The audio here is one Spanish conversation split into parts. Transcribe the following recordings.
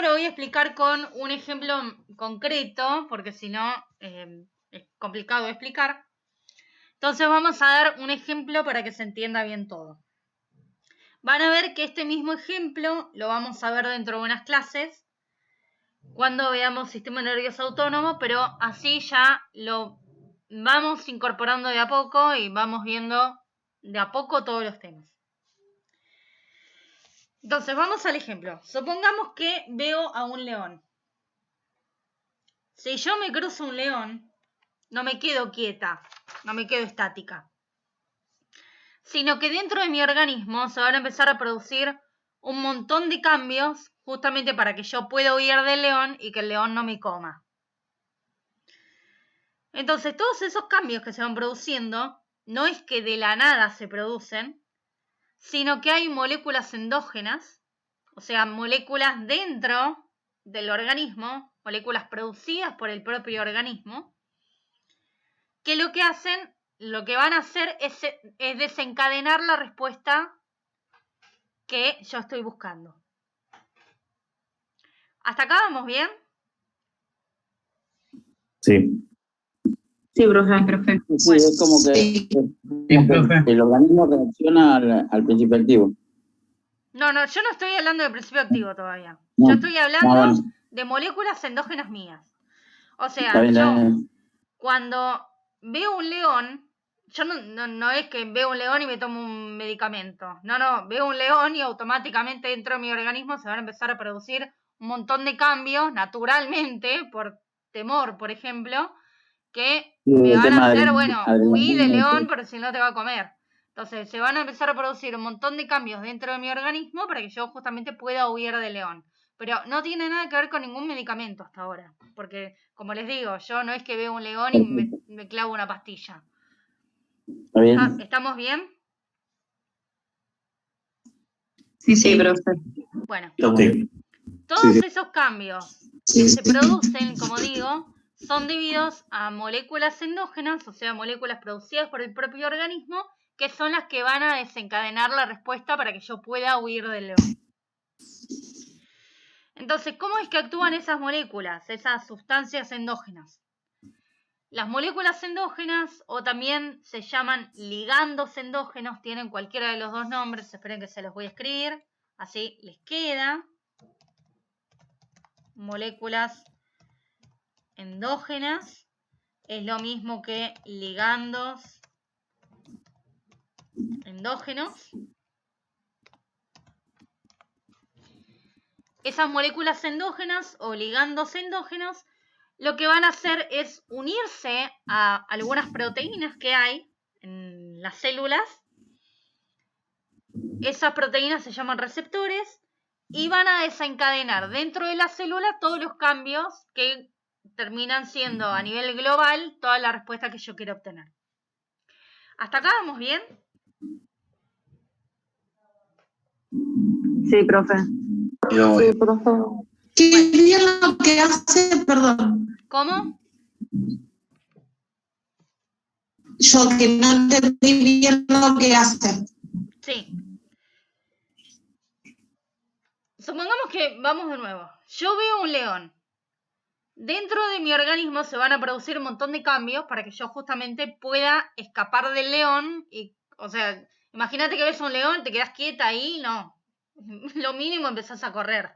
lo voy a explicar con un ejemplo concreto, porque si no es complicado de explicar. Entonces vamos a dar un ejemplo para que se entienda bien todo. Van a ver que este mismo ejemplo lo vamos a ver dentro de unas clases cuando veamos sistema nervioso autónomo, pero así ya lo vamos incorporando de a poco y vamos viendo de a poco todos los temas. Entonces vamos al ejemplo. Supongamos que veo a un león. Si yo me cruzo un león, no me quedo quieta, no me quedo estática, sino que dentro de mi organismo se van a empezar a producir un montón de cambios justamente para que yo pueda huir del león y que el león no me coma. Entonces, todos esos cambios que se van produciendo, no es que de la nada se producen, sino que hay moléculas endógenas, o sea, moléculas dentro del organismo, moléculas producidas por el propio organismo, que lo que van a hacer es desencadenar la respuesta que yo estoy buscando. ¿Hasta acá vamos bien? Sí. Sí, profe, perfecto. Sí, es como que el organismo reacciona al principio activo. No, yo no estoy hablando de principio activo todavía. No. Yo estoy hablando Bueno. de moléculas endógenas mías. O sea, Está bien, yo cuando veo un león, yo no es que veo un león y me tomo un medicamento. No, veo un león y automáticamente dentro de mi organismo se van a empezar a producir un montón de cambios naturalmente, por temor, por ejemplo, que me van a hacer, huir del león, pero si no te va a comer. Entonces, se van a empezar a producir un montón de cambios dentro de mi organismo para que yo justamente pueda huir del león. Pero no tiene nada que ver con ningún medicamento hasta ahora. Porque, como les digo, yo no es que veo un león y me clavo una pastilla. ¿Está bien? ¿Estamos bien? Sí, profe. Bueno, Sí. todos esos cambios que se producen, como digo, son debidos a moléculas endógenas, o sea, moléculas producidas por el propio organismo, que son las que van a desencadenar la respuesta para que yo pueda huir del león. Entonces, ¿cómo es que actúan esas moléculas, esas sustancias endógenas? Las moléculas endógenas, o también se llaman ligandos endógenos, tienen cualquiera de los dos nombres, esperen que se los voy a escribir, así les queda. Moléculas endógenas es lo mismo que ligandos endógenos. Esas moléculas endógenas o ligandos endógenos lo que van a hacer es unirse a algunas proteínas que hay en las células. Esas proteínas se llaman receptores y van a desencadenar dentro de la célula todos los cambios que terminan siendo a nivel global toda la respuesta que yo quiero obtener. ¿Hasta acá vamos bien? Sí, profe. Sí, profe. ¿Qué bien lo que hace? Perdón. ¿Cómo? Yo que no entendí bien lo que hace. Sí. Supongamos que, vamos de nuevo, yo veo un león. Dentro de mi organismo se van a producir un montón de cambios para que yo justamente pueda escapar del león. O sea, imagínate que ves un león, te quedas quieta ahí, no. Lo mínimo empezás a correr.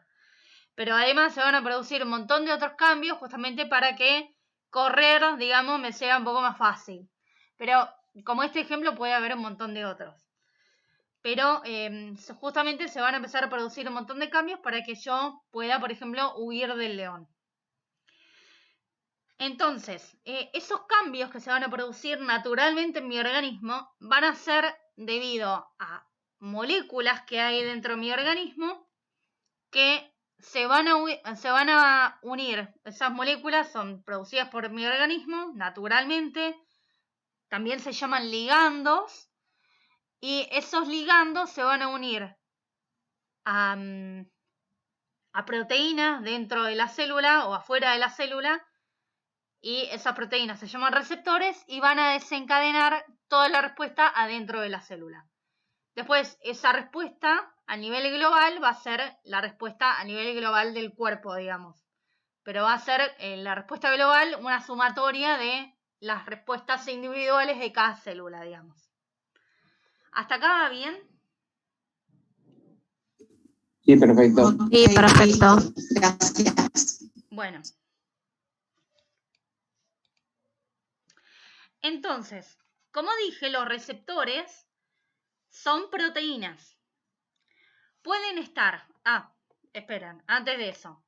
Pero además se van a producir un montón de otros cambios justamente para que correr, digamos, me sea un poco más fácil. Pero como este ejemplo puede haber un montón de otros. Pero justamente se van a empezar a producir un montón de cambios para que yo pueda, por ejemplo, huir del león. Entonces, esos cambios que se van a producir naturalmente en mi organismo van a ser debido a moléculas que hay dentro de mi organismo que se van a unir. Esas moléculas son producidas por mi organismo naturalmente. También se llaman ligandos. Y esos ligandos se van a unir a proteínas dentro de la célula o afuera de la célula. Y esas proteínas se llaman receptores y van a desencadenar toda la respuesta adentro de la célula. Después, esa respuesta a nivel global va a ser la respuesta a nivel global del cuerpo, digamos. Pero va a ser la respuesta global una sumatoria de las respuestas individuales de cada célula, digamos. ¿Hasta acá va bien? Sí, perfecto. Sí, perfecto. Gracias. Bueno. Entonces, como dije, los receptores son proteínas. Pueden estar... esperen, antes de eso.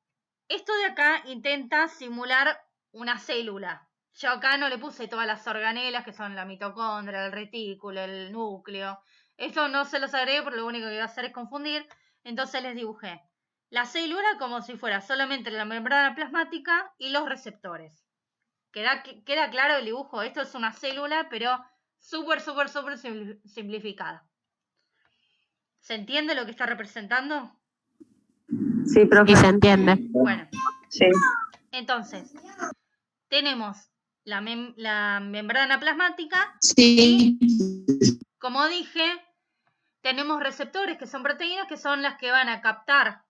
Esto de acá intenta simular una célula. Yo acá no le puse todas las organelas que son la mitocondria, el retículo, el núcleo. Esto no se los agregué porque lo único que iba a hacer es confundir. Entonces les dibujé la célula como si fuera solamente la membrana plasmática y los receptores. ¿Queda claro el dibujo? Esto es una célula, pero súper simplificada. ¿Se entiende lo que está representando? Sí, profe. Y se entiende. Bueno. Sí. Entonces, tenemos la membrana plasmática. Sí. Y, como dije, tenemos receptores que son proteínas, que son las que van a captar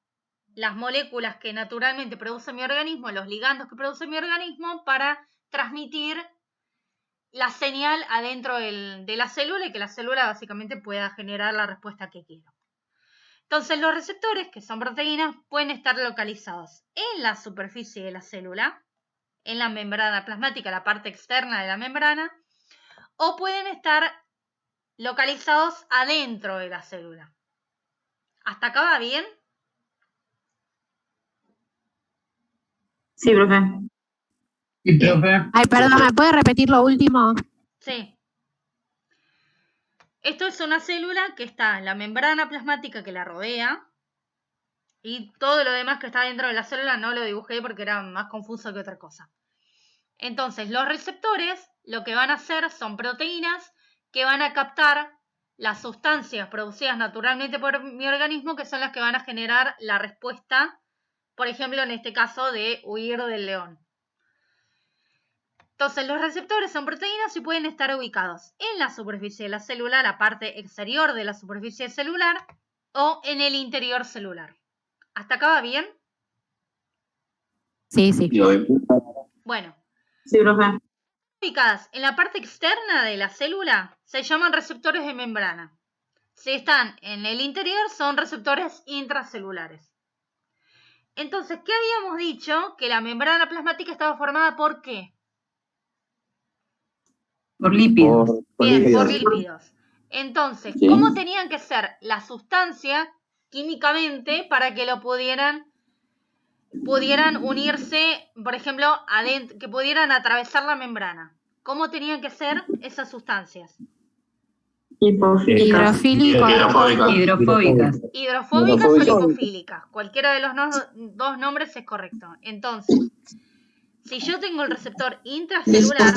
las moléculas que naturalmente produce mi organismo, los ligandos que produce mi organismo, para transmitir la señal adentro de la célula y que la célula básicamente pueda generar la respuesta que quiero. Entonces, los receptores, que son proteínas, pueden estar localizados en la superficie de la célula, en la membrana plasmática, la parte externa de la membrana, o pueden estar localizados adentro de la célula. ¿Hasta acá va bien? Sí, profe. Sí, profe. Ay, perdón, ¿me puede repetir lo último? Sí. Esto es una célula que está en la membrana plasmática que la rodea, y todo lo demás que está dentro de la célula no lo dibujé porque era más confuso que otra cosa. Entonces, los receptores lo que van a hacer son proteínas que van a captar las sustancias producidas naturalmente por mi organismo, que son las que van a generar la respuesta, por ejemplo, en este caso de huir del león. Entonces, los receptores son proteínas y pueden estar ubicados en la superficie de la célula, la parte exterior de la superficie celular, o en el interior celular. ¿Hasta acá va bien? Sí, sí. Bueno. Sí, profe. Ubicadas en la parte externa de la célula se llaman receptores de membrana. Si están en el interior son receptores intracelulares. Entonces, ¿qué habíamos dicho? Que la membrana plasmática estaba formada ¿por qué? Por lípidos. Bien, por lípidos. Entonces, Sí. ¿cómo tenían que ser las sustancias químicamente para que lo pudieran unirse, por ejemplo, que pudieran atravesar la membrana? ¿Cómo tenían que ser esas sustancias? Hidrofílicas. Hidrofóbicas. Hidrofóbicas o lipofílicas. Cualquiera de los dos nombres es correcto. Entonces, si yo tengo el receptor intracelular...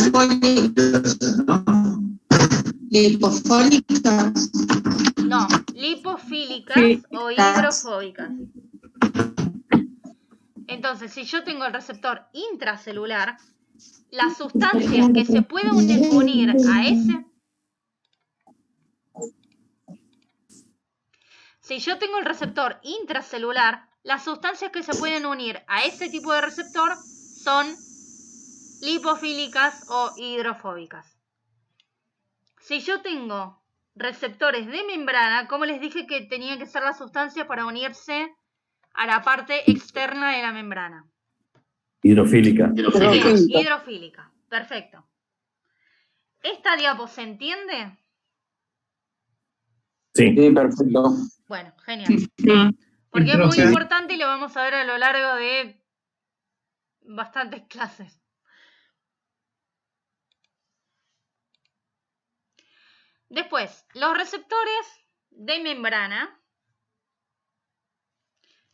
Lipofólicas. No, lipofílicas o hidrofóbicas. Entonces, si yo tengo el receptor intracelular, las sustancias que se pueden unir a ese... Si yo tengo el receptor intracelular, las sustancias que se pueden unir a ese tipo de receptor son lipofílicas o hidrofóbicas. Si yo tengo receptores de membrana, como les dije que tenían que ser las sustancias para unirse a la parte externa de la membrana. Hidrofílica. Bien, hidrofílica. Perfecto. ¿Esta diapo se entiende? Sí. Sí, perfecto. Bueno, genial. Porque es muy importante y lo vamos a ver a lo largo de bastantes clases. Después, los receptores de membrana,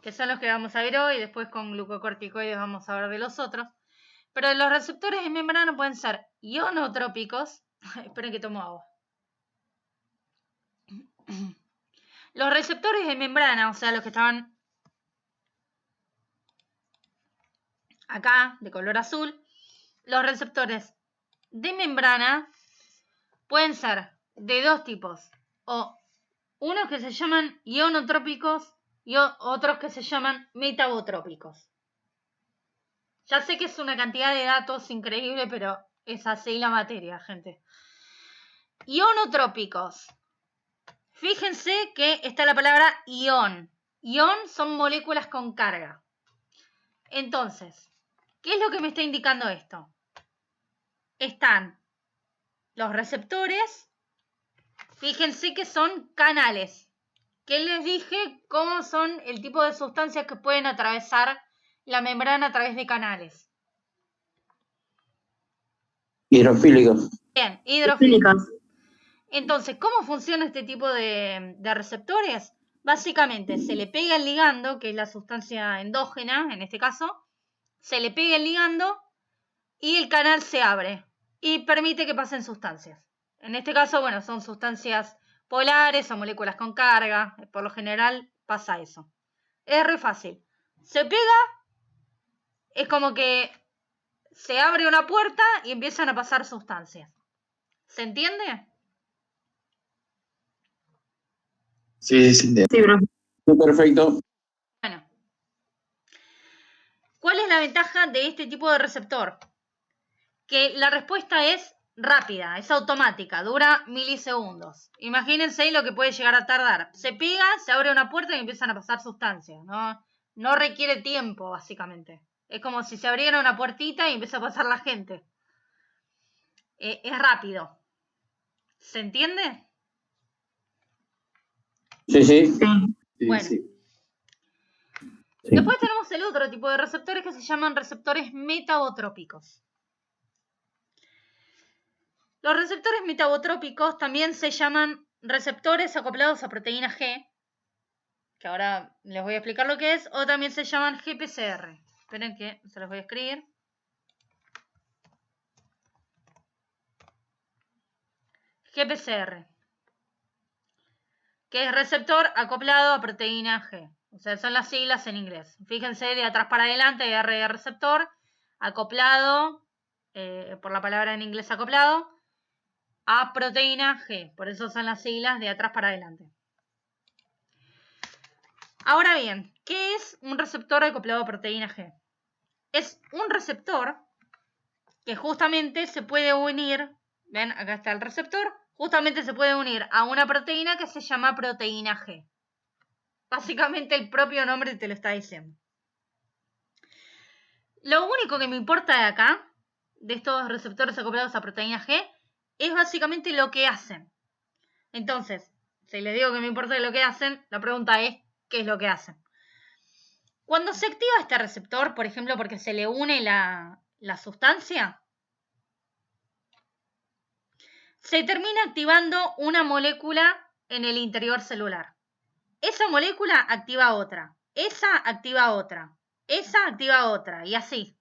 que son los que vamos a ver hoy, después con glucocorticoides vamos a ver de los otros. Pero los receptores de membrana pueden ser ionotrópicos. Esperen que tomo agua. Los receptores de membrana, o sea, los que estaban acá, de color azul, los receptores de membrana pueden ser de dos tipos, o unos que se llaman ionotrópicos y otros que se llaman metabotrópicos. Ya sé que es una cantidad de datos increíble, pero es así la materia, gente. Ionotrópicos. Fíjense que está la palabra ion. Ion son moléculas con carga. Entonces, ¿qué es lo que me está indicando esto? Están los receptores. Fíjense que son canales. Que les dije cómo son el tipo de sustancias que pueden atravesar la membrana a través de canales. Hidrofílicos. Bien, hidrofílicos. Fílicos. Entonces, ¿cómo funciona este tipo de receptores? Básicamente, se le pega el ligando, que es la sustancia endógena, en este caso, se le pega el ligando y el canal se abre y permite que pasen sustancias. En este caso, bueno, son sustancias polares o moléculas con carga. Por lo general pasa eso. Es re fácil. Se pega, es como que se abre una puerta y empiezan a pasar sustancias. ¿Se entiende? Sí, sí, sí. Sí, profe. Perfecto. Bueno. ¿Cuál es la ventaja de este tipo de receptor? Que la respuesta es rápida, es automática, dura milisegundos. Imagínense lo que puede llegar a tardar. Se pega, se abre una puerta y empiezan a pasar sustancias. No requiere tiempo, básicamente. Es como si se abriera una puertita y empieza a pasar la gente. Es rápido. ¿Se entiende? Sí, sí. Sí. Bueno. Sí. Después tenemos el otro tipo de receptores que se llaman receptores metabotrópicos. Los receptores metabotrópicos también se llaman receptores acoplados a proteína G, que ahora les voy a explicar lo que es, o también se llaman GPCR. Esperen que se los voy a escribir. GPCR, que es receptor acoplado a proteína G. O sea, son las siglas en inglés. Fíjense, de atrás para adelante, R de receptor, acoplado, por la palabra en inglés acoplado, a proteína G. Por eso son las siglas de atrás para adelante. Ahora bien, ¿qué es un receptor acoplado a proteína G? Es un receptor que justamente se puede unir, ven, acá está el receptor, justamente se puede unir a una proteína que se llama proteína G. Básicamente el propio nombre te lo está diciendo. Lo único que me importa de acá, de estos receptores acoplados a proteína G, es básicamente lo que hacen. Entonces, si les digo que me importa lo que hacen, la pregunta es, ¿qué es lo que hacen? Cuando se activa este receptor, por ejemplo, porque se le une la sustancia, se termina activando una molécula en el interior celular. Esa molécula activa otra, esa activa otra, esa activa otra, y así.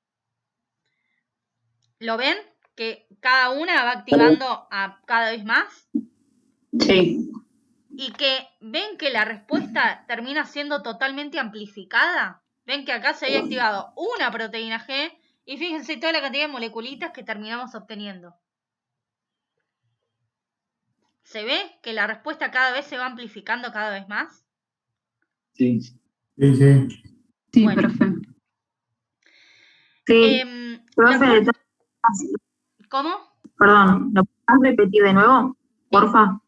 ¿Lo ven? Que cada una va activando a cada vez más. Sí. Y que ven que la respuesta termina siendo totalmente amplificada. Ven que acá se había activado una proteína G y fíjense toda la cantidad de moleculitas que terminamos obteniendo. ¿Se ve que la respuesta cada vez se va amplificando cada vez más? Sí. Sí, Bueno. profe. Sí. Profe, ¿Cómo? perdón, ¿lo puedes repetir de nuevo? Porfa.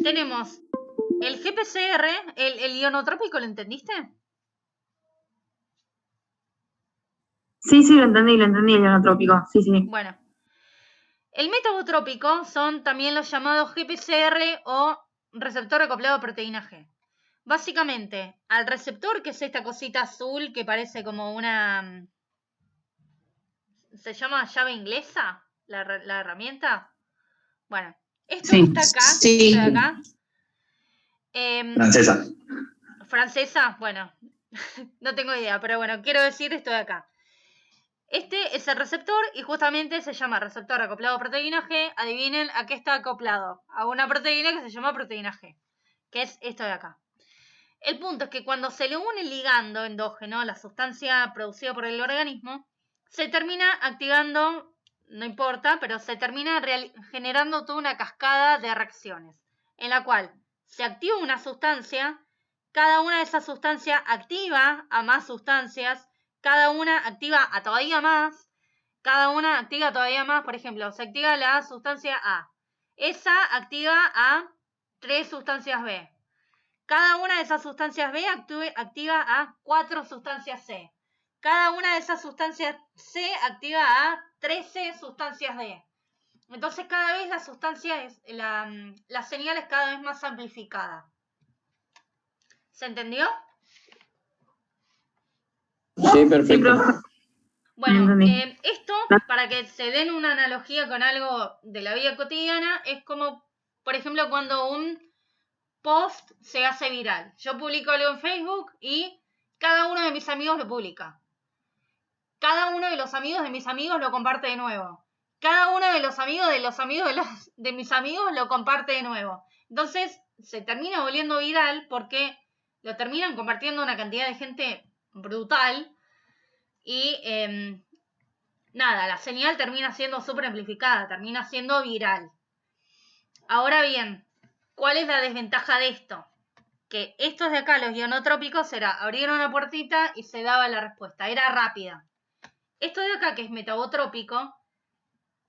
Tenemos el GPCR, el ionotrópico, ¿lo entendiste? Sí, lo entendí, el ionotrópico. Sí. Bueno, el metabotrópico son también los llamados GPCR o receptor acoplado a proteína G. Básicamente, al receptor, que es esta cosita azul que parece como una... ¿Se llama llave inglesa? ¿La herramienta? Bueno, esto Sí. está acá. Sí. Esto de acá. Francesa. Francesa, bueno, no tengo idea, pero bueno, quiero decir esto de acá. Este es el receptor y justamente se llama receptor acoplado a proteína G. Adivinen a qué está acoplado. A una proteína que se llama proteína G, que es esto de acá. El punto es que cuando se le une el ligando endógeno, la sustancia producida por el organismo, se termina activando, no importa, pero se termina generando toda una cascada de reacciones, en la cual se activa una sustancia, cada una de esas sustancias activa a más sustancias, cada una activa a todavía más, cada una activa todavía más. Por ejemplo, se activa la sustancia A. Esa activa a 3 sustancias B. Cada una de esas sustancias B activa a 4 sustancias C. Cada una de esas sustancias C activa a 13 sustancias D. Entonces cada vez la señal es cada vez más amplificada. ¿Se entendió? Sí, perfecto. Bueno, esto, para que se den una analogía con algo de la vida cotidiana, es como, por ejemplo, cuando un post se hace viral. Yo publico algo en Facebook y cada uno de mis amigos lo publica. Cada uno de los amigos de mis amigos lo comparte de nuevo. Cada uno de los amigos de mis amigos lo comparte de nuevo. Entonces se termina volviendo viral porque lo terminan compartiendo una cantidad de gente brutal y nada, la señal termina siendo súper amplificada, termina siendo viral. Ahora bien, ¿cuál es la desventaja de esto? Que estos de acá, los ionotrópicos, era abrir una puertita y se daba la respuesta, era rápida. Esto de acá, que es metabotrópico,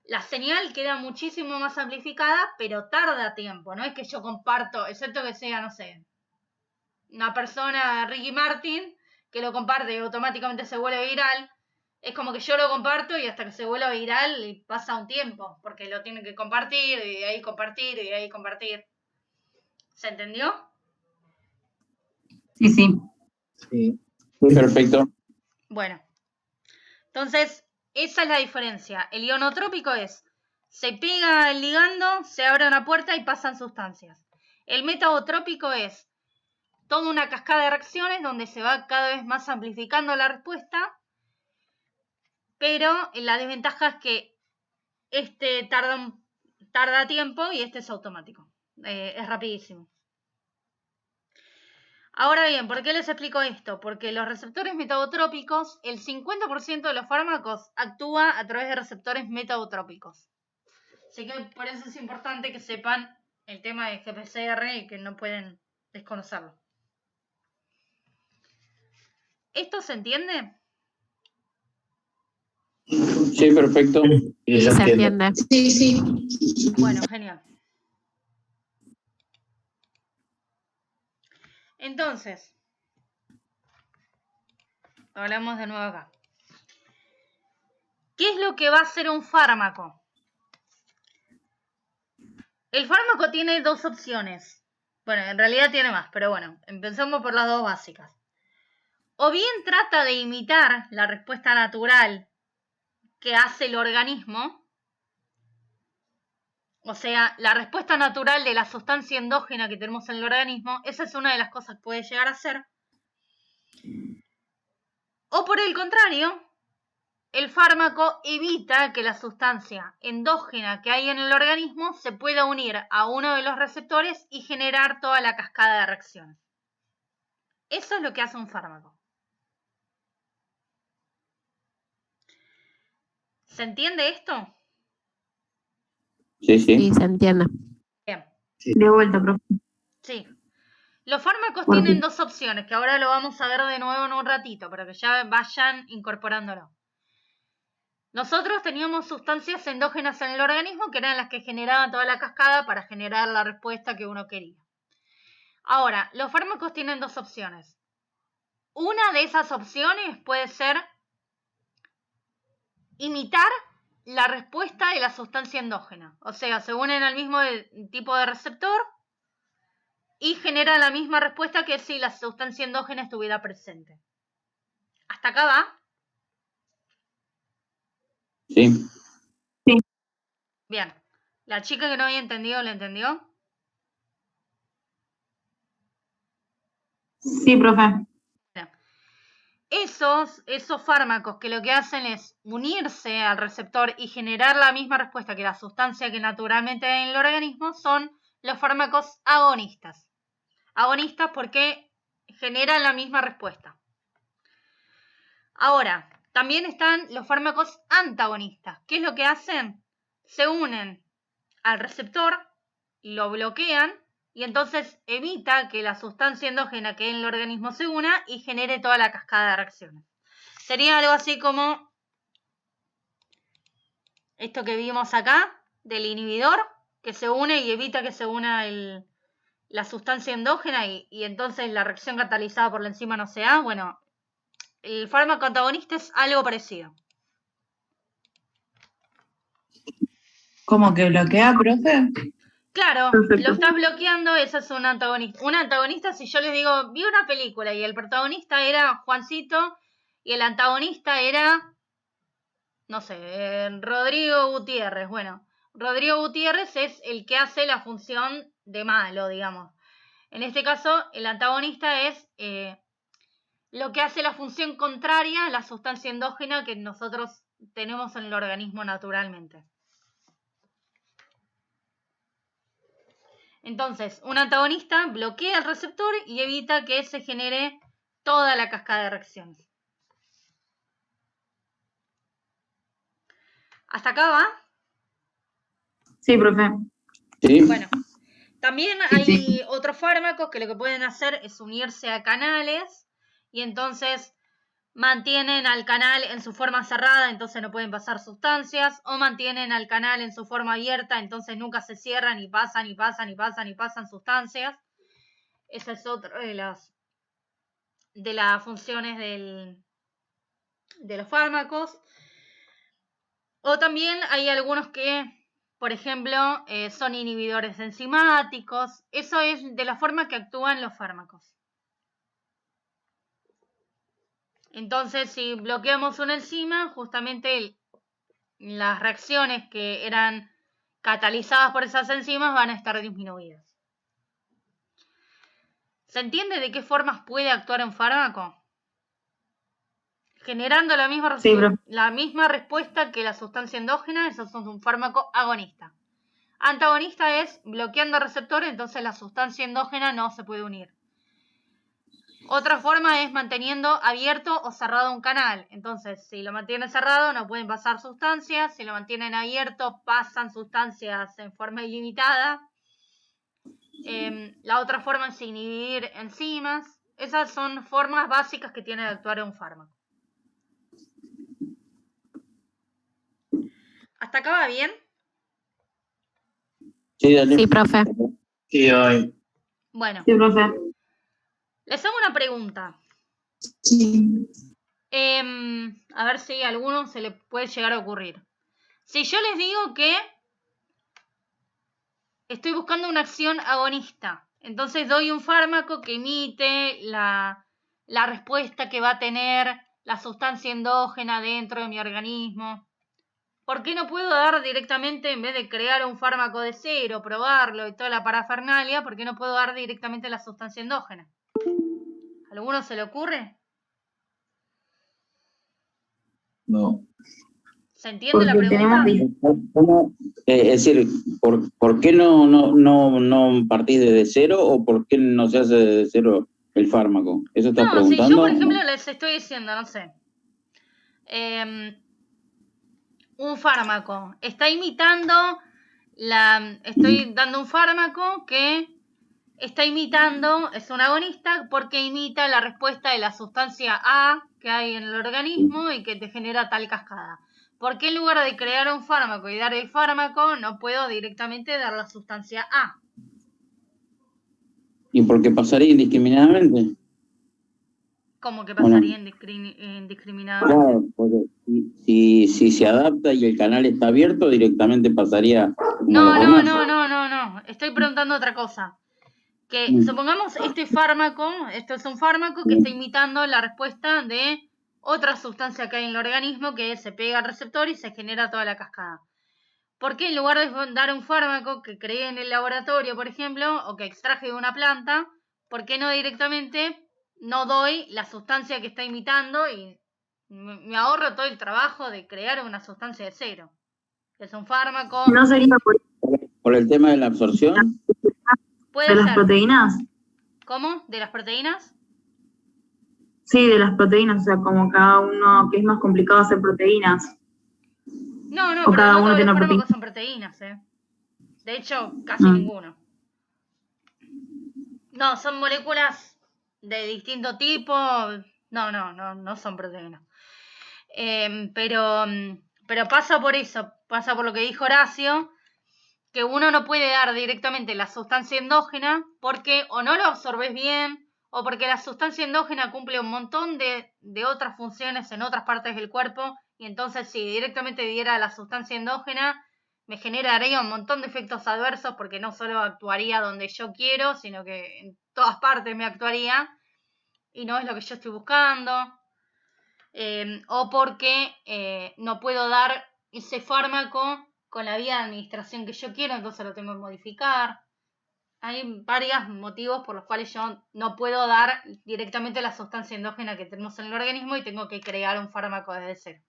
la señal queda muchísimo más amplificada, pero tarda tiempo. No es que yo comparto, excepto que sea, no sé, una persona, Ricky Martin, que lo comparte y automáticamente se vuelve viral. Es como que yo lo comparto y hasta que se vuelva viral pasa un tiempo, porque lo tienen que compartir, y de ahí compartir, y de ahí compartir. ¿Se entendió? Sí, sí. Sí, perfecto. Bueno, entonces esa es la diferencia. El ionotrópico es, se pega el ligando, se abre una puerta y pasan sustancias. El metabotrópico es toda una cascada de reacciones donde se va cada vez más amplificando la respuesta, pero la desventaja es que este tarda tiempo y este es automático. Es rapidísimo. Ahora bien, ¿por qué les explico esto? Porque los receptores metabotrópicos, el 50% de los fármacos actúa a través de receptores metabotrópicos. Así que por eso es importante que sepan el tema de GPCR y que no pueden desconocerlo. ¿Esto se entiende? Sí, perfecto. Sí, se entiende. Sí, sí. Bueno, genial. Entonces, hablamos de nuevo acá. ¿Qué es lo que va a hacer un fármaco? El fármaco tiene dos opciones. Bueno, en realidad tiene más, pero bueno, empecemos por las dos básicas. O bien trata de imitar la respuesta natural que hace el organismo, o sea, la respuesta natural de la sustancia endógena que tenemos en el organismo, esa es una de las cosas que puede llegar a hacer. O por el contrario, el fármaco evita que la sustancia endógena que hay en el organismo se pueda unir a uno de los receptores y generar toda la cascada de reacciones. Eso es lo que hace un fármaco. ¿Se entiende esto? Sí, sí. Sí, se entiende. Bien. De vuelta, profe. Sí. Los fármacos ¿Por qué? tienen dos opciones, que ahora lo vamos a ver de nuevo en un ratito, pero que ya vayan incorporándolo. Nosotros teníamos sustancias endógenas en el organismo que eran las que generaban toda la cascada para generar la respuesta que uno quería. Ahora, los fármacos tienen dos opciones. Una de esas opciones puede ser imitar la respuesta de la sustancia endógena. O sea, se unen al mismo tipo de receptor y generan la misma respuesta que si la sustancia endógena estuviera presente. ¿Hasta acá va? Sí. Bien. ¿La chica que no había entendido, la entendió? Sí, profe. Esos fármacos que lo que hacen es unirse al receptor y generar la misma respuesta que la sustancia que naturalmente hay en el organismo son los fármacos agonistas. Agonistas porque generan la misma respuesta. Ahora, también están los fármacos antagonistas. ¿Qué es lo que hacen? Se unen al receptor, lo bloquean y entonces evita que la sustancia endógena que hay en el organismo se una y genere toda la cascada de reacciones. Sería algo así como esto que vimos acá, del inhibidor, que se une y evita que se una la sustancia endógena y entonces la reacción catalizada por la enzima no se da. Bueno, el fármaco antagonista es algo parecido. ¿Cómo que bloquea, profe? Claro, Perfecto. lo estás bloqueando, eso es un antagonista. Un antagonista, si yo les digo, vi una película y el protagonista era Juancito y el antagonista era, no sé, Rodrigo Gutiérrez. Bueno, Rodrigo Gutiérrez es el que hace la función de malo, digamos. En este caso, el antagonista es lo que hace la función contraria a la sustancia endógena que nosotros tenemos en el organismo naturalmente. Entonces, un antagonista bloquea el receptor y evita que se genere toda la cascada de reacciones. ¿Hasta acá va? Sí, profe. Sí. Bueno, también hay otros fármacos que lo que pueden hacer es unirse a canales y entonces mantienen al canal en su forma cerrada, entonces no pueden pasar sustancias, o mantienen al canal en su forma abierta, entonces nunca se cierran y pasan y pasan y pasan y pasan sustancias. Esa es otra de las funciones de los fármacos. O también hay algunos que, por ejemplo, son inhibidores enzimáticos. Eso es de la forma que actúan los fármacos. Entonces, si bloqueamos una enzima, justamente las reacciones que eran catalizadas por esas enzimas van a estar disminuidas. ¿Se entiende de qué formas puede actuar un fármaco? Generando la misma respuesta que la sustancia endógena, eso es un fármaco agonista. Antagonista es bloqueando el receptor, entonces la sustancia endógena no se puede unir. Otra forma es manteniendo abierto o cerrado un canal. Entonces, si lo mantienen cerrado, no pueden pasar sustancias. Si lo mantienen abierto, pasan sustancias en forma ilimitada. La otra forma es inhibir enzimas. Esas son formas básicas que tiene de actuar un fármaco. ¿Hasta acá va bien? Sí, dale. Sí, profe. Sí, hoy. Bueno, Sí, profe. les hago una pregunta. Sí. A ver si a alguno se le puede llegar a ocurrir. Si yo les digo que estoy buscando una acción agonista, entonces doy un fármaco que imite la respuesta que va a tener la sustancia endógena dentro de mi organismo. ¿Por qué no puedo dar directamente, en vez de crear un fármaco de cero, probarlo y toda la parafernalia, por qué no puedo dar directamente la sustancia endógena? ¿A alguno se le ocurre? No. ¿Se entiende la Porque pregunta? ¿Cómo? Es decir, ¿por qué no partís desde cero o por qué no se hace desde cero el fármaco? ¿Eso estás No, si yo, preguntando? por ejemplo, les estoy diciendo, no sé, un fármaco está imitando estoy dando un fármaco que está imitando, es un agonista porque imita la respuesta de la sustancia A que hay en el organismo y que te genera tal cascada. ¿Por qué en lugar de crear un fármaco y dar el fármaco no puedo directamente dar la sustancia A? ¿Y por qué pasaría indiscriminadamente? ¿Cómo que pasaría indiscriminadamente? Claro, porque si se adapta y el canal está abierto, directamente pasaría como los demás. No. Estoy preguntando otra cosa. Que supongamos esto es un fármaco que está imitando la respuesta de otra sustancia que hay en el organismo que se pega al receptor y se genera toda la cascada. ¿Por qué en lugar de dar un fármaco que creé en el laboratorio, por ejemplo, o que extraje de una planta, por qué no directamente no doy la sustancia que está imitando y me ahorro todo el trabajo de crear una sustancia de cero? Es un fármaco. ¿No sería ¿Por el tema de la absorción? Puede de las ser. proteínas? ¿Cómo? ¿De las proteínas? Sí, de las proteínas, o sea, como cada uno, que es más complicado hacer proteínas. No, O pero cada no uno todos tiene los una fármacos proteína. son proteínas, De hecho, casi ninguno. No, son moléculas de distinto tipo. No son proteínas. Pero pasa por eso, pasa por lo que dijo Horacio, que uno no puede dar directamente la sustancia endógena porque o no lo absorbes bien o porque la sustancia endógena cumple un montón de otras funciones en otras partes del cuerpo y entonces si directamente diera la sustancia endógena me generaría un montón de efectos adversos porque no solo actuaría donde yo quiero, sino que en todas partes me actuaría y no es lo que yo estoy buscando. O porque no puedo dar ese fármaco con la vía de administración que yo quiero, entonces lo tengo que modificar. Hay varios motivos por los cuales yo no puedo dar directamente la sustancia endógena que tenemos en el organismo y tengo que crear un fármaco desde cero.